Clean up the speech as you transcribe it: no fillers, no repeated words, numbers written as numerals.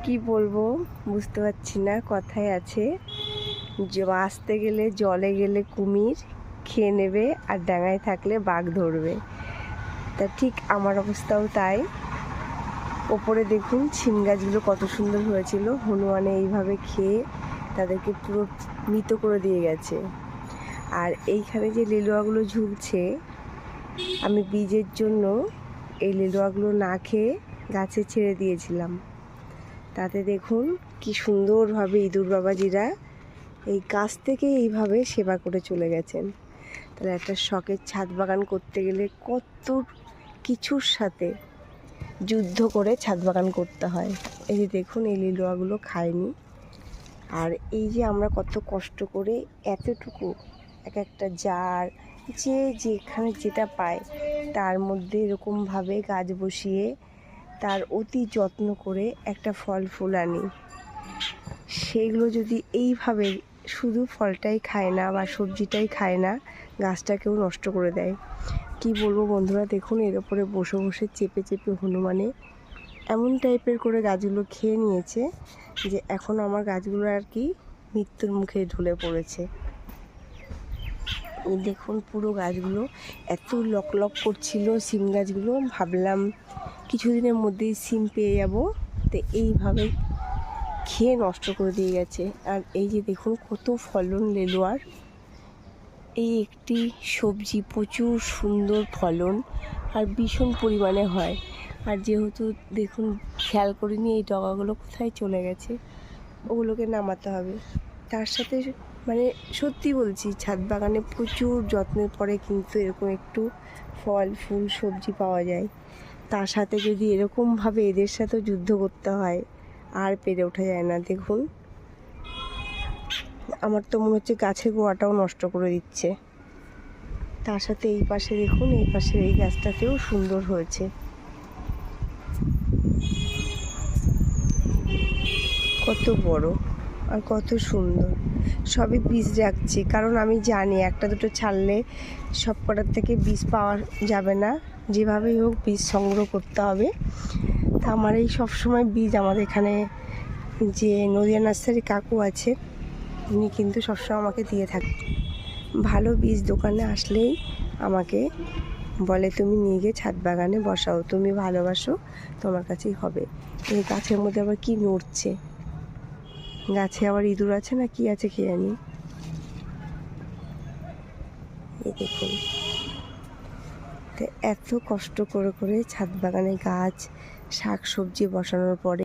কি বলবো বুঝতে পারছি না। কথায় আছে আসতে গেলে জলে গেলে কুমির খেয়ে নেবে আর ডাঙায় থাকলে বাঘ ধরবে। তা ঠিক আমার অবস্থাও তাই। ওপরে দেখুন শিম গাছগুলো কত সুন্দর হয়েছিল, হনুমানে এইভাবে খেয়ে তাদেরকে পুরো মৃত করে দিয়ে গেছে। আর এইখানে যে লিলুয়াগুলো ঝুলছে, আমি বীজের জন্য এই লিলুয়াগুলো না খেয়ে গাছে ছেড়ে দিয়েছিলাম। তাতে দেখুন কি সুন্দরভাবে ইঁদুর বাবাজিরা এই গাছ থেকে এইভাবে সেবা করে চলে গেছেন। তাহলে একটা শখের ছাদ বাগান করতে গেলে কত কিছুর সাথে যুদ্ধ করে ছাদ বাগান করতে হয়। এই যে দেখুন এই লিলুয়াগুলো খায়নি। আর এই যে আমরা কত কষ্ট করে এতটুকু এক একটা জার যে যেখানে যেটা পায় তার মধ্যে এরকমভাবে গাছ বসিয়ে তার অতি যত্ন করে একটা ফল ফুল আনি, সেগুলো যদি এইভাবে শুধু ফলটাই খায় না বা সবজিটাই খায় না, গাছটাকেও নষ্ট করে দেয়। কি বলবো বন্ধুরা, দেখুন এর ওপরে বসে বসে চেপে চেপে হনুমানে এমন টাইপের করে গাছগুলো খেয়ে নিয়েছে যে এখন আমার গাছগুলো আর কি মৃত্যুর মুখে ঢলে পড়েছে। দেখুন পুরো গাছগুলো এত লক লক করছিল, সিম গাছগুলো ভাবলাম কিছুদিনের মধ্যেই সিম পেয়ে যাব, তো এইভাবে খেয়ে নষ্ট করে দিয়ে গেছে। আর এই যে দেখুন কত ফলন লেলুয়ার, এই একটি সবজি প্রচুর সুন্দর ফলন আর ভীষণ পরিমাণে হয়। আর যেহেতু দেখুন খেয়াল করিনি এই ডগাগুলো কোথায় চলে গেছে, ওগুলোকে নামাতে হবে। তার সাথে মানে সত্যি বলছি, ছাদ বাগানে প্রচুর যত্নের পরে কিন্তু এরকম একটু ফল ফুল সবজি পাওয়া যায়। তার সাথে যদি এরকমভাবে এদের সাথেও যুদ্ধ করতে হয়, আর পেরে ওঠা যায় না। দেখুন আমার তো মনে হচ্ছে গাছের গোড়াটাও নষ্ট করে দিচ্ছে। তার সাথে এই পাশে দেখুন, এই পাশের এই গাছটাতেও সুন্দর হয়েছে। কত বড় আর কত সুন্দর, সবই বীজ রাখছি, কারণ আমি জানি একটা দুটো ছাড়লে সব কটার থেকে বীজ পাওয়া যাবে না, যেভাবেই হোক বীজ সংগ্রহ করতে হবে। তা আমার এই সবসময় বীজ আমাদের এখানে যে নদিয়া নার্সারি কাকু আছে, উনি কিন্তু সবসময় আমাকে দিয়ে থাকে। ভালো বীজ দোকানে আসলেই আমাকে বলে তুমি নিয়ে গিয়ে ছাদ বাগানে বসাও, তুমি ভালোবাসো তোমার কাছেই হবে। এই গাছের মধ্যে আবার কি নড়ছে, গাছে আবার ইঁদুর আছে না কি আছে কে জানি। এই দেখুন, তো এত কষ্ট করে করে ছাদ বাগানে গাছ শাক সবজি বসানোর পরে